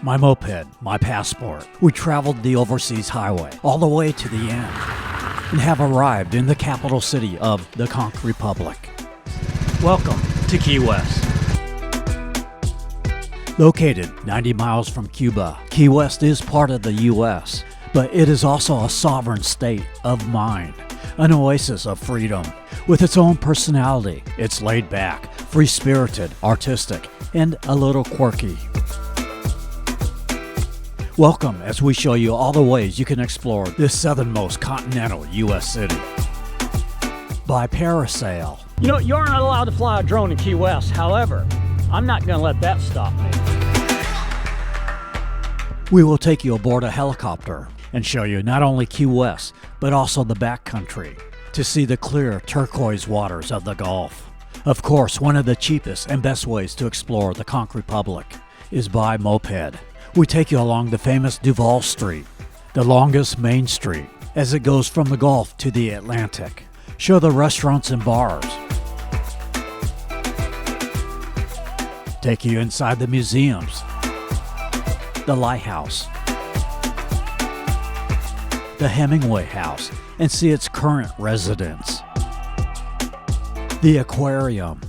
my moped, my passport. We traveled the overseas highway all the way to the end and have arrived in the capital city of the Conch Republic. Welcome to Key West. Located 90 miles from Cuba, Key West is part of the U.S., but it is also a sovereign state of mind, an oasis of freedom. With its own personality, it's laid back, free-spirited, artistic, and a little quirky. Welcome as we show you all the ways you can explore this southernmost continental U.S. city. By Parasail. You know, you aren't allowed to fly a drone in Key West. However, I'm not going to let that stop me. We will take you aboard a helicopter and show you not only Key West, but also the backcountry to see the clear turquoise waters of the Gulf. Of course, one of the cheapest and best ways to explore the Conch Republic is by moped. We take you along the famous Duval Street, the longest main street, as it goes from the Gulf to the Atlantic. Show the restaurants and bars. Take you inside the museums, the Lighthouse, the Hemingway House, and see its current residents. The Aquarium.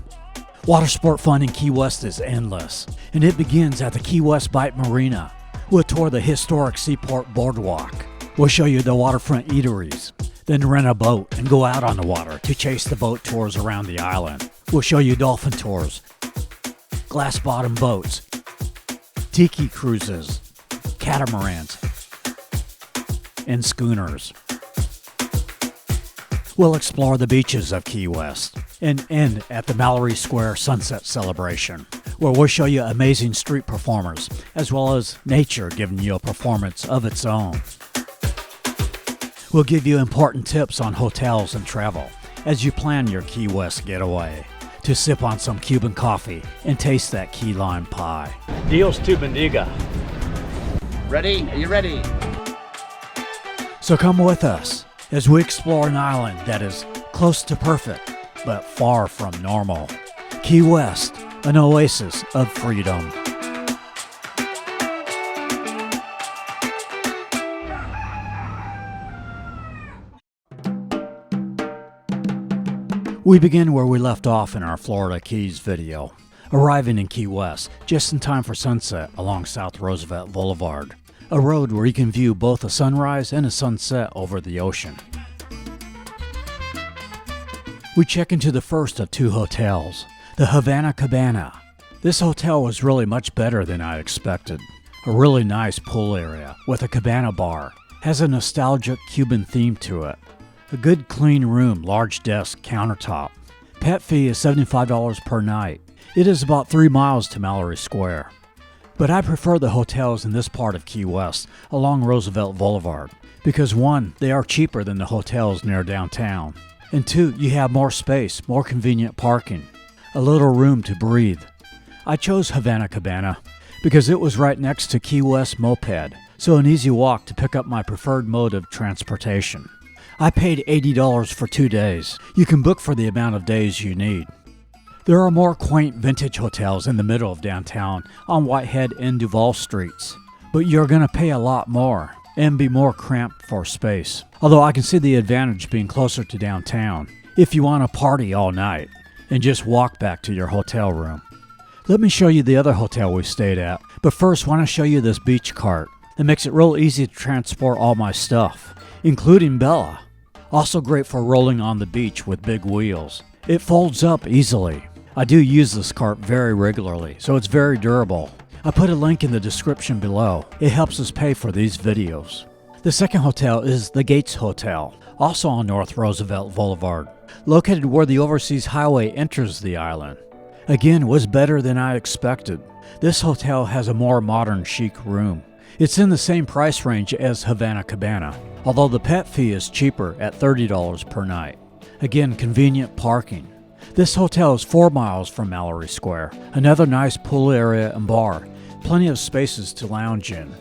Water sport fun in Key West is endless, and it begins at the Key West Bight Marina. We'll tour the historic Seaport Boardwalk. We'll show you the waterfront eateries, then rent a boat and go out on the water to chase the boat tours around the island. We'll show you dolphin tours, glass-bottom boats, tiki cruises, catamarans, and schooners. We'll explore the beaches of Key West and end at the Mallory Square Sunset Celebration, where we'll show you amazing street performers as well as nature giving you a performance of its own. We'll give you important tips on hotels and travel as you plan your Key West getaway, to sip on some Cuban coffee and taste that key lime pie. Dios tu bendiga. Ready? Are you ready? So come with us as we explore an island that is close to perfect, but far from normal. Key West, an oasis of freedom. We begin where we left off in our Florida Keys video, arriving in Key West just in time for sunset along South Roosevelt Boulevard, a road where you can view both a sunrise and a sunset over the ocean. We check into the first of two hotels, the Havana Cabana. This hotel was really much better than I expected. A really nice pool area with a cabana bar, has a nostalgic Cuban theme to it. A good clean room, large desk, countertop. Pet fee is $75 per night. It is about 3 miles to Mallory Square. But I prefer the hotels in this part of Key West along Roosevelt Boulevard because 1, they are cheaper than the hotels near downtown, and 2, you have more space, more convenient parking, a little room to breathe. I chose Havana Cabana because it was right next to Key West Moped, so an easy walk to pick up my preferred mode of transportation. I paid $80 for 2 days. You can book for the amount of days you need. There are more quaint vintage hotels in the middle of downtown on Whitehead and Duval Streets, but you're going to pay a lot more and be more cramped for space. Although I can see the advantage being closer to downtown if you want to party all night and just walk back to your hotel room. Let me show you the other hotel we stayed at, but first I want to show you this beach cart that makes it real easy to transport all my stuff, including Bella. Also great for rolling on the beach with big wheels. It folds up easily. I do use this cart very regularly, so it's very durable. I put a link in the description below. It helps us pay for these videos. The second hotel is the Gates Hotel, also on North Roosevelt Boulevard, located where the overseas highway enters the island. Again, was better than I expected. This hotel has a more modern chic room. It's in the same price range as Havana Cabana, although the pet fee is cheaper at $30 per night. Again, convenient parking. This hotel is 4 miles from Mallory Square, another nice pool area and bar, plenty of spaces to lounge in.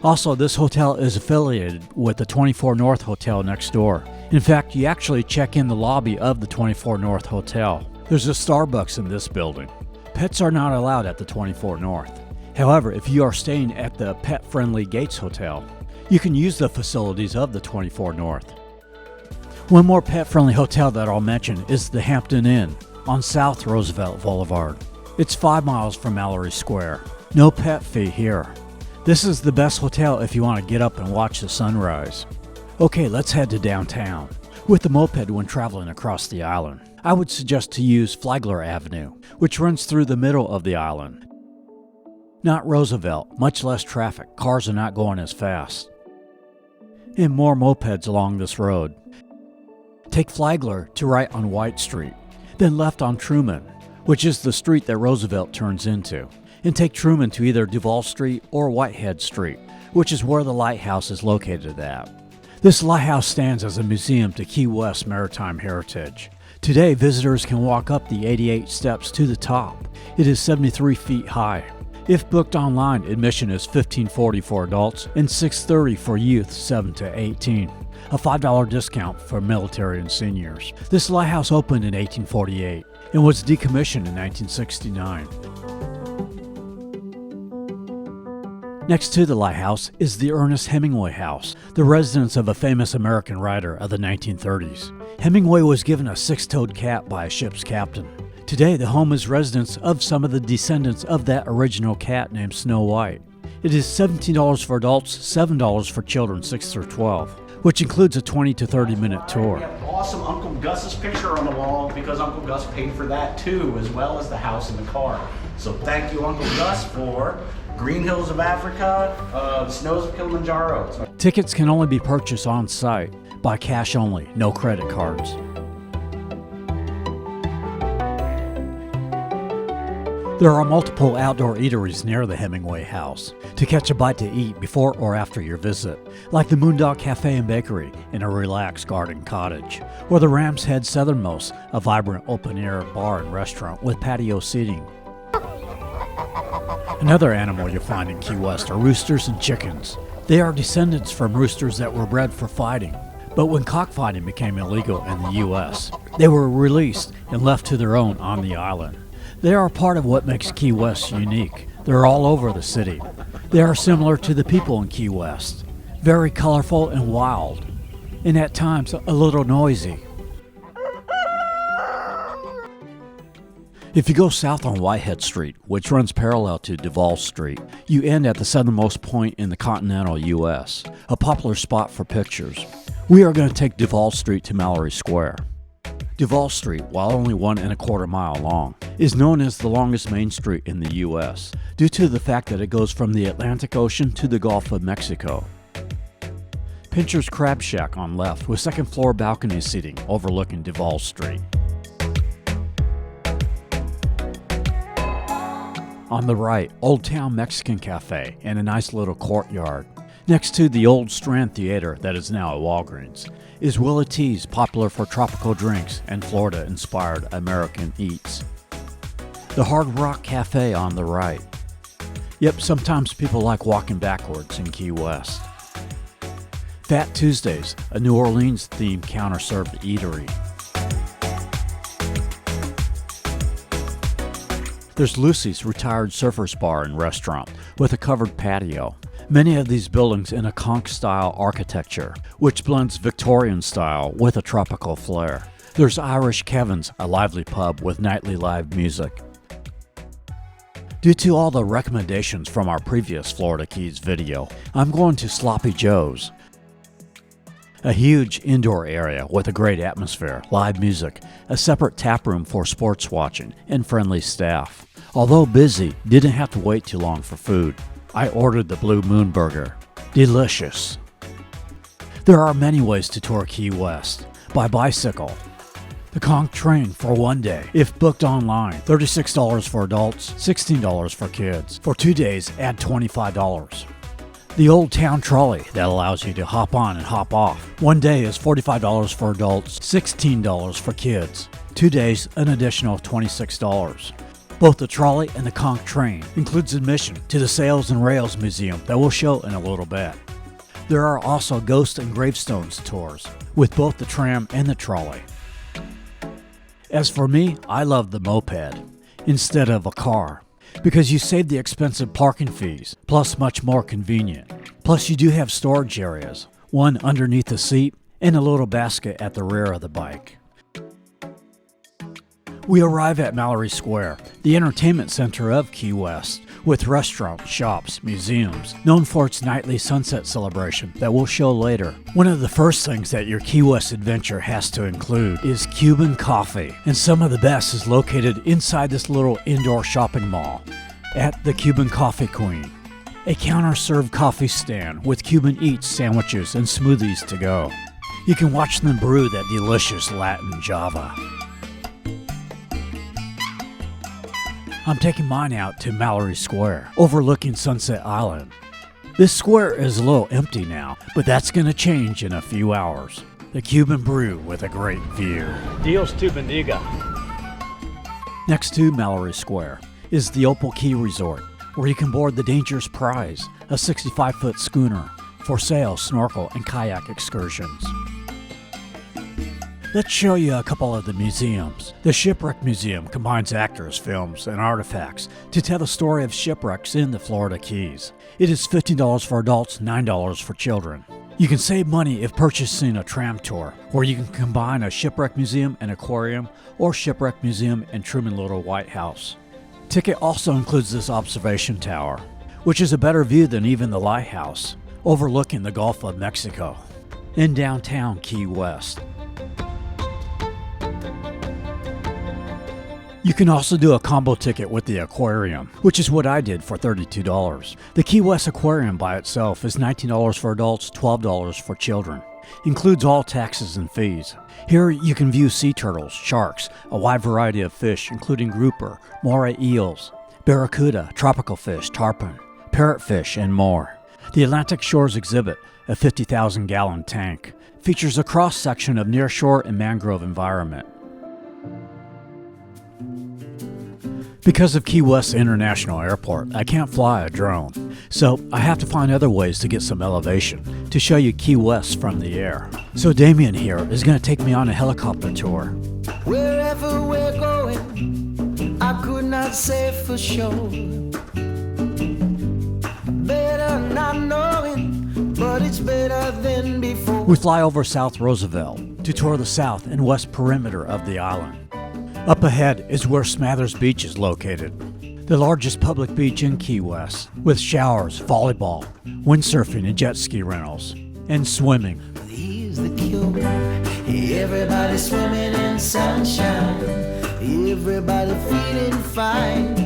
Also, this hotel is affiliated with the 24 North Hotel next door. In fact, you actually check in the lobby of the 24 North Hotel. There's a Starbucks in this building. Pets are not allowed at the 24 North. However, if you are staying at the pet-friendly Gates Hotel, you can use the facilities of the 24 North. One more pet-friendly hotel that I'll mention is the Hampton Inn on South Roosevelt Boulevard. It's 5 miles from Mallory Square. No pet fee here. This is the best hotel if you want to get up and watch the sunrise. Okay, let's head to downtown. With the moped when traveling across the island, I would suggest to use Flagler Avenue, which runs through the middle of the island. Not Roosevelt, much less traffic, cars are not going as fast. And more mopeds along this road. Take Flagler to right on White Street, then left on Truman, which is the street that Roosevelt turns into, and take Truman to either Duval Street or Whitehead Street, which is where the Lighthouse is located at. This lighthouse stands as a museum to Key West maritime heritage. Today, visitors can walk up the 88 steps to the top. It is 73 feet high. If booked online, admission is $15.40 for adults and $6.30 for youth 7 to 18. A $5 discount for military and seniors. This lighthouse opened in 1848 and was decommissioned in 1969. Next to the lighthouse is the Ernest Hemingway House, the residence of a famous American writer of the 1930s. Hemingway was given a six-toed cat by a ship's captain. Today, the home is residence of some of the descendants of that original cat named Snow White. It is $17 for adults, $7 for children 6 through 12, which includes a 20 to 30 minute tour. We have awesome Uncle Gus's picture on the wall because Uncle Gus paid for that too, as well as the house and the car. So thank you, Uncle Gus, for Green Hills of Africa, the snows of Kilimanjaro. Tickets can only be purchased on site by cash only, no credit cards. There are multiple outdoor eateries near the Hemingway House to catch a bite to eat before or after your visit, like the Moondog Cafe and Bakery in a relaxed garden cottage, or the Ram's Head Southernmost, a vibrant open-air bar and restaurant with patio seating. Another animal you'll find in Key West are roosters and chickens. They are descendants from roosters that were bred for fighting, but when cockfighting became illegal in the U.S., they were released and left to their own on the island. They are part of what makes Key West unique. They're all over the city. They are similar to the people in Key West. Very colorful and wild, and at times a little noisy. If you go south on Whitehead Street, which runs parallel to Duval Street, you end at the southernmost point in the continental U.S., a popular spot for pictures. We are going to take Duval Street to Mallory Square. Duval Street, while only 1.25 miles long, is known as the longest main street in the U.S. due to the fact that it goes from the Atlantic Ocean to the Gulf of Mexico. Pincher's Crab Shack on left with second floor balcony seating overlooking Duval Street. On the right, Old Town Mexican Cafe and a nice little courtyard. Next to the old Strand Theater that is now a Walgreens is Willa T's, popular for tropical drinks and Florida-inspired American eats. The Hard Rock Cafe on the right. Yep, sometimes people like walking backwards in Key West. Fat Tuesdays, a New Orleans-themed counter-served eatery. There's Lucy's Retired Surfers Bar and Restaurant with a covered patio. Many of these buildings in a conch-style architecture, which blends Victorian style with a tropical flair. There's Irish Kevin's, a lively pub with nightly live music. Due to all the recommendations from our previous Florida Keys video, I'm going to Sloppy Joe's. A huge indoor area with a great atmosphere, live music, a separate tap room for sports watching, and friendly staff. Although busy, didn't have to wait too long for food. I ordered the Blue Moon Burger. Delicious. There are many ways to tour Key West. By bicycle. The conch train for one day, if booked online, $36 for adults, $16 for kids. For 2 days, add $25. The Old Town Trolley that allows you to hop on and hop off. One day is $45 for adults, $16 for kids. 2 days, an additional $26. Both the trolley and the conch train includes admission to the Sails and Rails Museum that we'll show in a little bit. There are also ghost and gravestones tours with both the tram and the trolley. As for me, I love the moped instead of a car. because you save the expensive parking fees, plus much more convenient. Plus you do have storage areas, one underneath the seat and a little basket at the rear of the bike. We arrive at Mallory Square, the entertainment center of Key West, with restaurants, shops, museums, known for its nightly sunset celebration that we'll show later. One of the first things that your Key West adventure has to include is Cuban coffee, and some of the best is located inside this little indoor shopping mall at the Cuban Coffee Queen, a counter-served coffee stand with Cuban eats, sandwiches, and smoothies to go. You can watch them brew that delicious Latin Java. I'm taking mine out to Mallory Square, overlooking Sunset Island. This square is a little empty now, but that's going to change in a few hours. The Cuban brew with a great view. Dios tu bendiga. Next to Mallory Square is the Opal Key Resort, where you can board the Dangerous Prize, a 65-foot schooner, for sail, snorkel, and kayak excursions. Let's show you a couple of the museums. The ShipWreck Museum combines actors, films, and artifacts to tell the story of shipwrecks in the Florida Keys. It is $15 for adults, $9 for children. You can save money if purchasing a tram tour, where you can combine a ShipWreck Museum and Aquarium, or ShipWreck Museum and Truman Little Whitehouse. Ticket also includes this observation tower, which is a better view than even the Lighthouse, overlooking the Gulf of Mexico, in downtown Key West. You can also do a combo ticket with the aquarium, which is what I did for $32. The Key West Aquarium by itself is $19 for adults, $12 for children. Includes all taxes and fees. Here you can view sea turtles, sharks, a wide variety of fish including grouper, moray eels, barracuda, tropical fish, tarpon, parrotfish, and more. The Atlantic Shores exhibit, a 50,000-gallon tank, features a cross-section of nearshore and mangrove environment. Because of Key West International Airport, I can't fly a drone, so I have to find other ways to get some elevation to show you Key West from the air. So Damien here is going to take me on a helicopter tour. Wherever we're going, I could not say for sure. Better not knowing, but it's better than before. We fly over South Roosevelt to tour the south and west perimeter of the island. Up ahead is where Smathers Beach is located, the largest public beach in Key West, with showers, volleyball, windsurfing and jet ski rentals, and swimming. He's the cure. Everybody swimming in sunshine. Everybody feeling fine.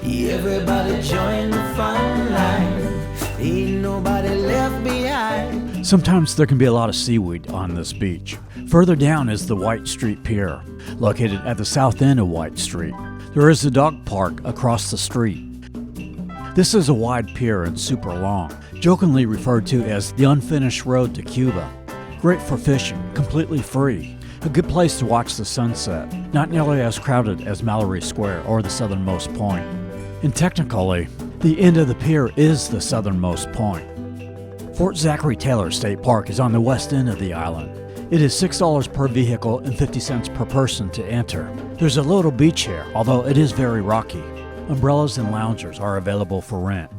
Everybody join the fun line. Ain't nobody left behind. Sometimes there can be a lot of seaweed on this beach. Further down is the White Street Pier, located at the south end of White Street. There is a dog park across the street. This is a wide pier and super long, jokingly referred to as the unfinished road to Cuba. Great for fishing, completely free. A good place to watch the sunset, not nearly as crowded as Mallory Square or the southernmost point. And technically, the end of the pier is the southernmost point. Fort Zachary Taylor State Park is on the west end of the island. It is $6 per vehicle and 50 cents per person to enter. There's a little beach here, although it is very rocky. Umbrellas and loungers are available for rent.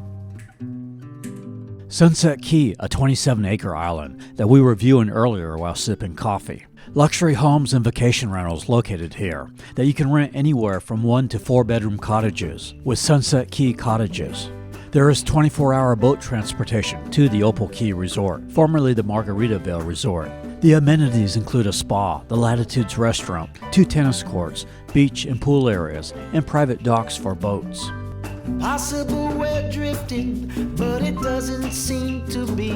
Sunset Key, a 27-acre island that we were viewing earlier while sipping coffee. Luxury homes and vacation rentals located here that you can rent anywhere from 1 to 4 bedroom cottages with Sunset Key Cottages. There is 24-hour boat transportation to the Opal Key Resort, formerly the Margaritaville Resort. The amenities include a spa, the Latitudes restaurant, 2 tennis courts, beach and pool areas, and private docks for boats. Possible we're drifting, but it doesn't seem to be.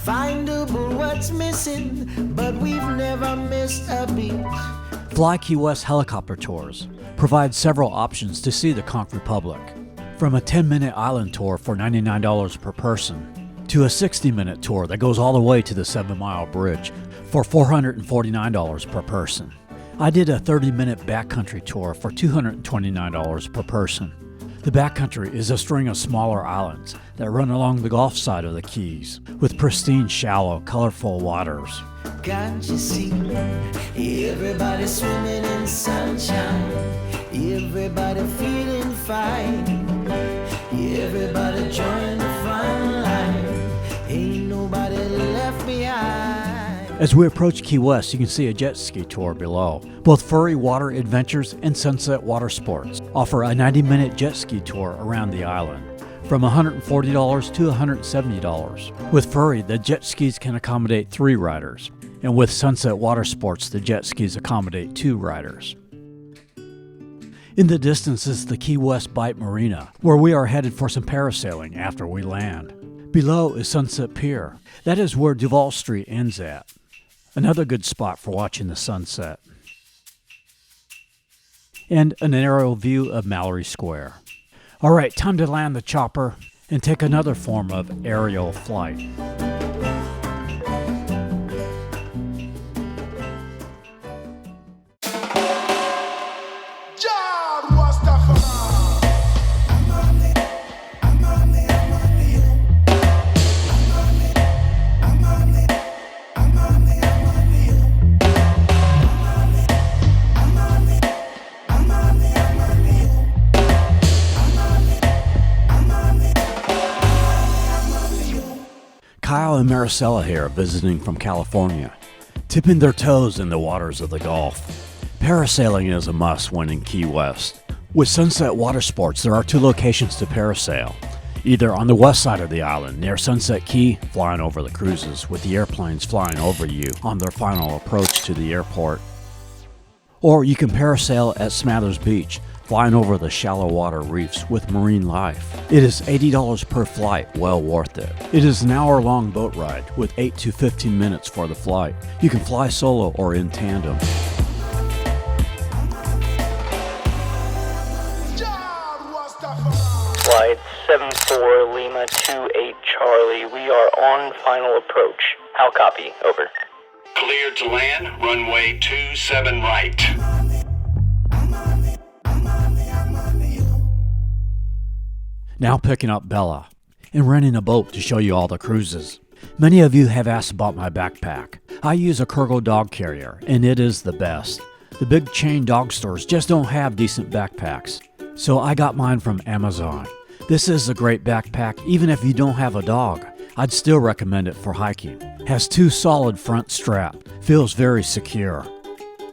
Findable what's missing, but we've never missed a beat. Fly Key West helicopter tours provide several options to see the Conch Republic, from a 10-minute island tour for $99 per person to a 60-minute tour that goes all the way to the 7-mile bridge for $449 per person. I did a 30-minute backcountry tour for $229 per person. The backcountry is a string of smaller islands that run along the Gulf side of the Keys, with pristine, shallow, colorful waters. Can't you see? Everybody swimming in sunshine. Everybody feeling fine. Everybody join the fun line. Ain't nobody left behind. As we approach Key West, you can see a jet ski tour below. Both Ferry Water Adventures and Sunset Water Sports offer a 90-minute jet ski tour around the island, from $140 to $170. With Ferry, the jet skis can accommodate 3 riders, and with Sunset Water Sports, the jet skis accommodate 2 riders. In the distance is the Key West Bight Marina, where we are headed for some parasailing after we land. Below is Sunset Pier. That is where Duval Street ends at. Another good spot for watching the sunset. And an aerial view of Mallory Square. All right, time to land the chopper and take another form of aerial flight. Kyle and Maricela here, visiting from California, tipping their toes in the waters of the Gulf. Parasailing is a must when in Key West. With Sunset Water Sports, there are 2 locations to parasail. Either on the west side of the island, near Sunset Key, flying over the cruises, with the airplanes flying over you on their final approach to the airport. Or you can parasail at Smathers Beach, flying over the shallow water reefs with marine life. It is $80 per flight, well worth it. It is an hour-long boat ride with 8 to 15 minutes for the flight. You can fly solo or in tandem. Flight 74 Lima 28 Charlie, we are on final approach. How copy? Over. Cleared to land, runway 27 right. Now picking up Bella and renting a boat to show you all the cruises. Many of you have asked about my backpack. I use a cargo dog carrier, and it is the best. The big chain dog stores just don't have decent backpacks, so I got mine from Amazon. This is a great backpack even if you don't have a dog. I'd still recommend it for hiking. Has 2 solid front straps, feels very secure.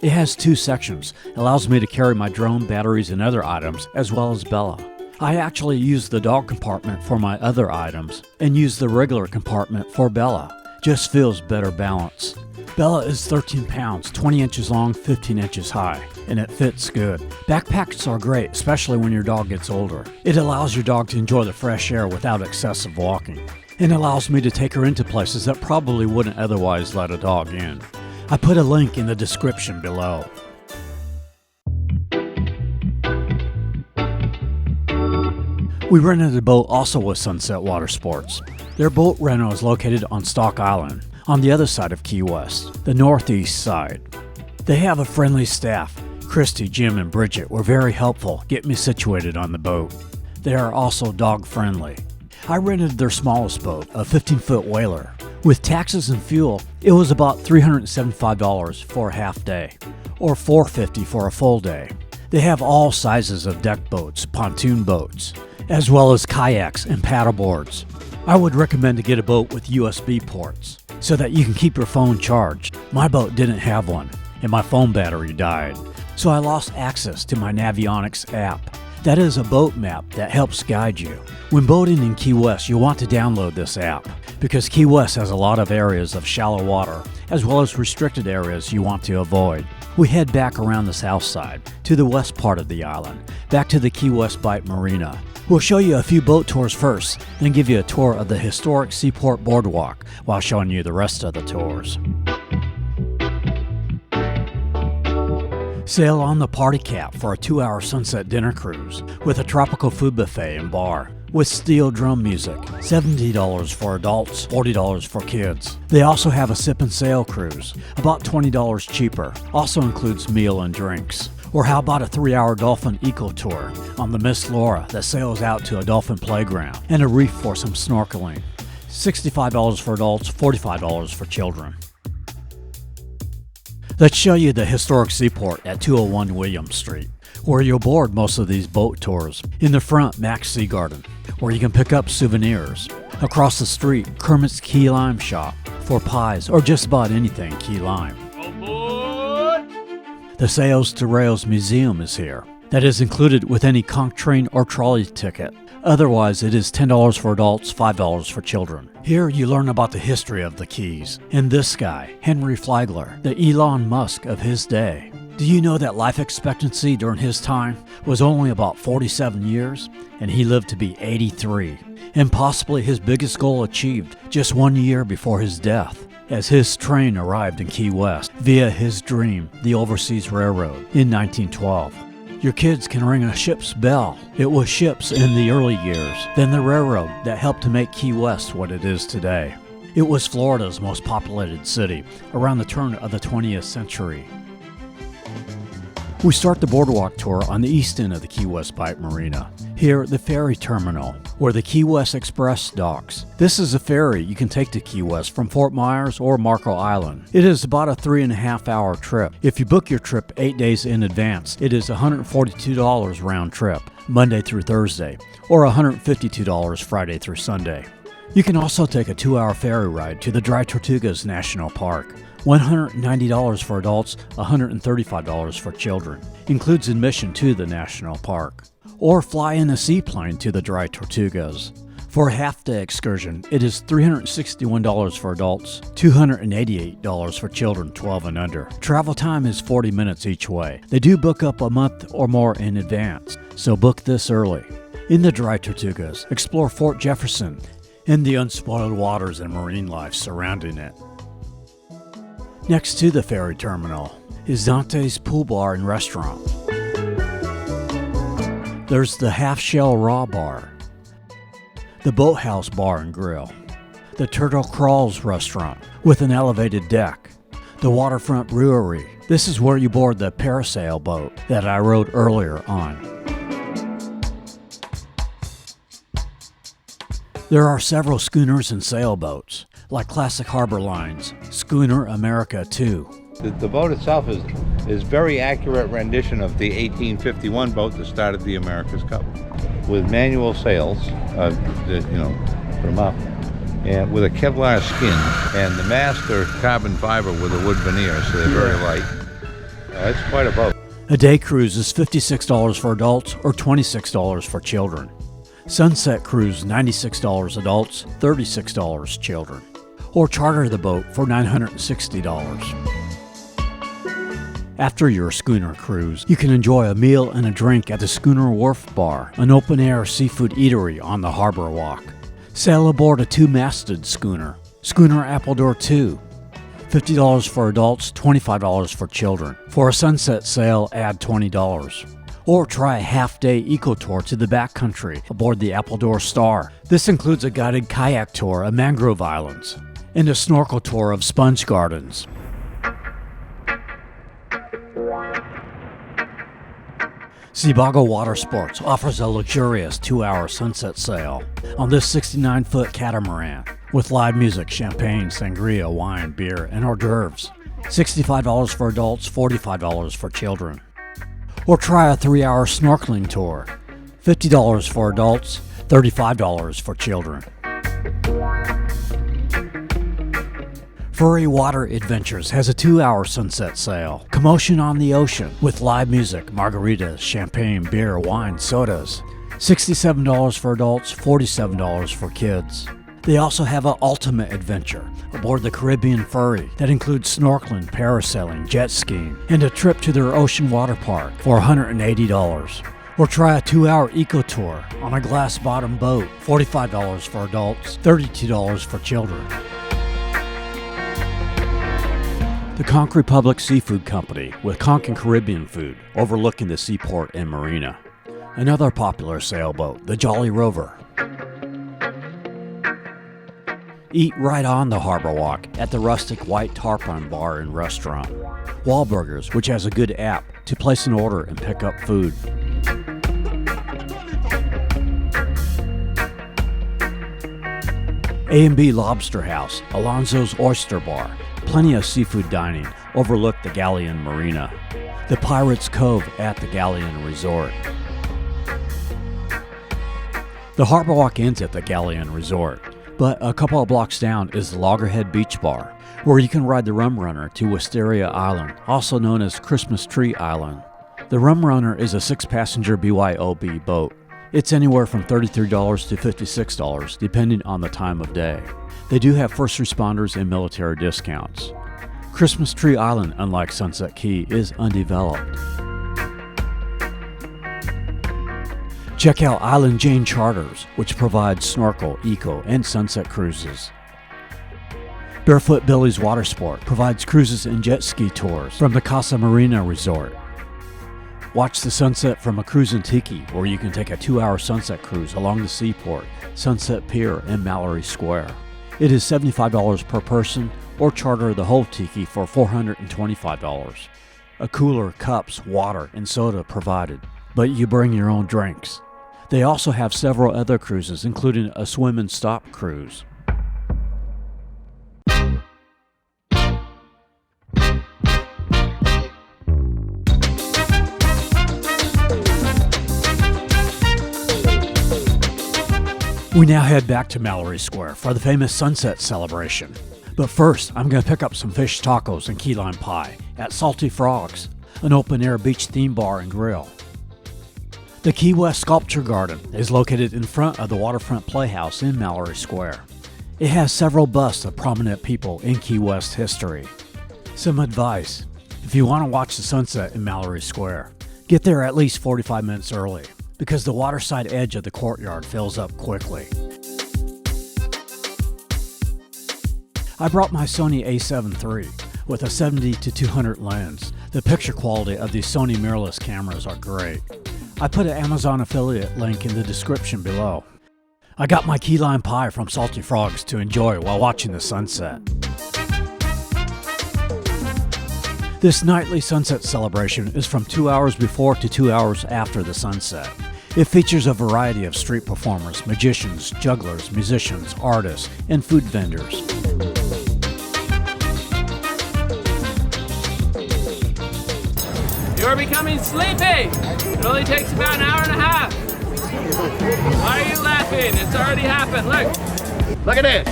It has 2 sections, allows me to carry my drone, batteries, and other items, as well as Bella. I actually use the dog compartment for my other items and use the regular compartment for Bella. Just feels better balanced. Bella is 13 pounds, 20 inches long, 15 inches high, and it fits good. Backpacks are great, especially when your dog gets older. It allows your dog to enjoy the fresh air without excessive walking, and allows me to take her into places that probably wouldn't otherwise let a dog in. I put a link in the description below. We rented a boat also with Sunset Water Sports. Their boat rental is located on Stock Island, on the other side of Key West, the northeast side. They have a friendly staff. Christy, Jim, and Bridget were very helpful getting me situated on the boat. They are also dog friendly. I rented their smallest boat, a 15-foot whaler. With taxes and fuel, it was about $375 for a half day, or $450 for a full day. They have all sizes of deck boats, pontoon boats, as well as kayaks and paddleboards. I would recommend to get a boat with USB ports so that you can keep your phone charged. My boat didn't have one, and my phone battery died, so I lost access to my Navionics app. That is a boat map that helps guide you. When boating in Key West, you'll want to download this app because Key West has a lot of areas of shallow water as well as restricted areas you want to avoid. We head back around the south side to the west part of the island, back to the Key West Bight Marina. We'll show you a few boat tours first, then give you a tour of the historic Seaport Boardwalk while showing you the rest of the tours. Sail on the Party Cap for a 2-hour sunset dinner cruise with a tropical food buffet and bar with steel drum music. $70 for adults, $40 for kids. They also have a sip and sail cruise, about $20 cheaper. Also includes meal and drinks. Or how about a 3-hour dolphin eco tour on the Miss Laura that sails out to a dolphin playground and a reef for some snorkeling? $65 for adults, $45 for children. Let's show you the historic seaport at 201 William Street, where you'll board most of these boat tours. In the front, Mac's Sea Garden, where you can pick up souvenirs. Across the street, Kermit's Key Lime Shop for pies or just about anything key lime. The Sails to Rails Museum is here. That is included with any conch train or trolley ticket. Otherwise, it is $10 for adults, $5 for children. Here you learn about the history of the Keys and this guy, Henry Flagler, the Elon Musk of his day. Do you know that life expectancy during his time was only about 47 years, and he lived to be 83, and possibly his biggest goal achieved just 1 year before his death, as his train arrived in Key West via his dream, the Overseas Railroad, in 1912. Your kids can ring a ship's bell. It was ships in the early years, then the railroad that helped to make Key West what it is today. It was Florida's most populated city around the turn of the 20th century. We start the boardwalk tour on the east end of the Key West Bight Marina. Here, the ferry terminal, where the Key West Express docks. This is a ferry you can take to Key West from Fort Myers or Marco Island. It is about a 3.5-hour trip. If you book your trip 8 days in advance, it is $142 round trip, Monday through Thursday, or $152 Friday through Sunday. You can also take a 2-hour ferry ride to the Dry Tortugas National Park. $190 for adults, $135 for children. Includes admission to the national park. Or fly in a seaplane to the Dry Tortugas. For a half-day excursion, it is $361 for adults, $288 for children 12 and under. Travel time is 40 minutes each way. They do book up a month or more in advance, so book this early. In the Dry Tortugas, explore Fort Jefferson and the unspoiled waters and marine life surrounding it. Next to the ferry terminal is Dante's Pool Bar and Restaurant. There's the Half Shell Raw Bar, the Boathouse Bar and Grill, the Turtle Crawls Restaurant with an elevated deck, the Waterfront Brewery. This is where you board the Parasail boat that I rode earlier on. There are several schooners and sailboats, like Classic Harbor Line's Schooner America II. The boat itself is very accurate rendition of the 1851 boat that started the America's Cup, with manual sails, put them up, and with a Kevlar skin, and the mast are carbon fiber with a wood veneer, so they're very light. It's quite a boat. A day cruise is $56 for adults or $26 for children. Sunset cruise, $96 adults, $36 children. Or charter the boat for $960. After your schooner cruise, you can enjoy a meal and a drink at the Schooner Wharf Bar, an open-air seafood eatery on the harbor walk. Sail aboard a 2-masted schooner, Schooner Appledore II. $50 for adults, $25 for children. For a sunset sail, add $20. Or try a half-day eco-tour to the backcountry aboard the Appledore Star. This includes a guided kayak tour of mangrove islands and a snorkel tour of sponge gardens. Seabago Water Sports offers a luxurious 2-hour sunset sail on this 69-foot catamaran with live music, champagne, sangria, wine, beer, and hors d'oeuvres. $65 for adults, $45 for children. Or try a 3-hour snorkeling tour. $50 for adults, $35 for children. Furry Water Adventures has a 2-hour sunset sail. Commotion on the ocean with live music, margaritas, champagne, beer, wine, sodas. $67 for adults, $47 for kids. They also have an ultimate adventure aboard the Caribbean Ferry that includes snorkeling, parasailing, jet skiing, and a trip to their ocean water park for $180. Or try a 2-hour eco tour on a glass bottom boat, $45 for adults, $32 for children. The Conch Republic Seafood Company with conch and Caribbean food overlooking the seaport and marina. Another popular sailboat, the Jolly Rover. Eat right on the harbor walk at the rustic White Tarpon Bar and Restaurant. Wahlburgers, which has a good app, to place an order and pick up food. A&B Lobster House, Alonzo's Oyster Bar, plenty of seafood dining, overlook the Galleon Marina. The Pirates Cove at the Galleon Resort. The Harbor Walk ends at the Galleon Resort, but a couple of blocks down is the Loggerhead Beach Bar, where you can ride the Rum Runner to Wisteria Island, also known as Christmas Tree Island. The Rum Runner is a 6-passenger BYOB boat. It's anywhere from $33 to $56, depending on the time of day. They do have first responders and military discounts. Christmas Tree Island, unlike Sunset Key, is undeveloped. Check out Island Jane Charters, which provides snorkel, eco, and sunset cruises. Barefoot Billy's Water Sport provides cruises and jet ski tours from the Casa Marina Resort. Watch the sunset from a cruise in Tiki, where you can take a 2-hour sunset cruise along the seaport, Sunset Pier, and Mallory Square. It is $75 per person, or charter the whole Tiki for $425. A cooler, cups, water, and soda provided, but you bring your own drinks. They also have several other cruises, including a swim and stop cruise. We now head back to Mallory Square for the famous sunset celebration. But first, I'm going to pick up some fish tacos and key lime pie at Salty Frogs, an open-air beach theme bar and grill. The Key West Sculpture Garden is located in front of the Waterfront Playhouse in Mallory Square. It has several busts of prominent people in Key West history. Some advice: if you want to watch the sunset in Mallory Square, get there at least 45 minutes early, because the waterside edge of the courtyard fills up quickly. I brought my Sony a7 III with a 70-200 lens. The picture quality of these Sony mirrorless cameras are great. I put an Amazon affiliate link in the description below. I got my key lime pie from Salty Frogs to enjoy while watching the sunset. This nightly sunset celebration is from 2 hours before to 2 hours after the sunset. It features a variety of street performers, magicians, jugglers, musicians, artists, and food vendors. You're becoming sleepy! It only takes about an hour and a half. Why are you laughing? It's already happened, look! Look at this.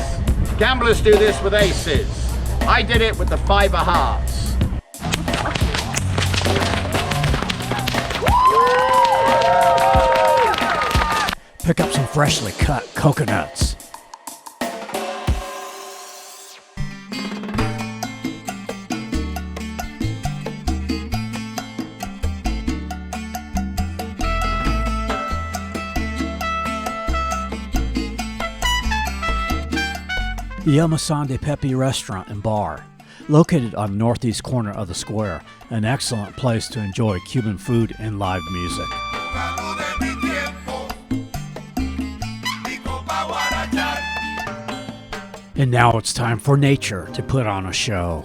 Gamblers do this with aces. I did it with the 5 of hearts. Pick up some freshly cut coconuts. The El Mason de Pepe restaurant and bar, located on the northeast corner of the square, an excellent place to enjoy Cuban food and live music. And now it's time for nature to put on a show.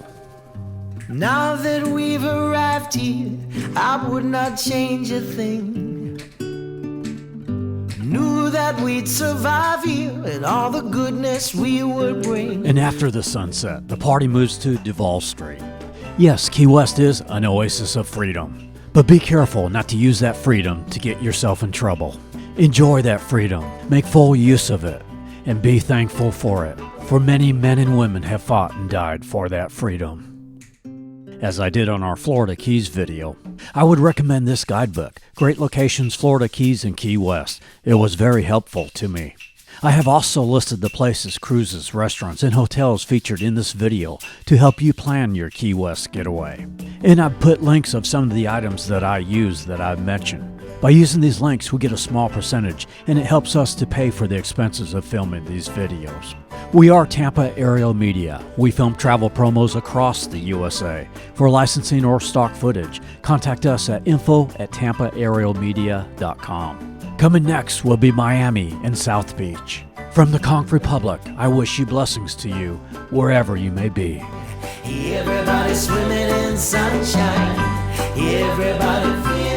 Now that we've arrived here, I would not change a thing. Knew that we'd survive here and all the goodness we would bring. And after the sunset, the party moves to Duval Street. Yes, Key West is an oasis of freedom, but be careful not to use that freedom to get yourself in trouble. Enjoy that freedom, make full use of it, and be thankful for it. For many men and women have fought and died for that freedom. As I did on our Florida Keys video, I would recommend this guidebook, Great Locations Florida Keys and Key West. It was very helpful to me. I have also listed the places, cruises, restaurants, and hotels featured in this video to help you plan your Key West getaway. And I've put links of some of the items that I use that I've mentioned. By using these links, we get a small percentage, and it helps us to pay for the expenses of filming these videos. We are Tampa Aerial Media. We film travel promos across the USA. For licensing or stock footage, contact us at info@tampaaerialmedia.com. Coming next will be Miami and South Beach. From the Conch Republic, I wish you blessings to you, wherever you may be. Everybody swimming in sunshine. Everybody feels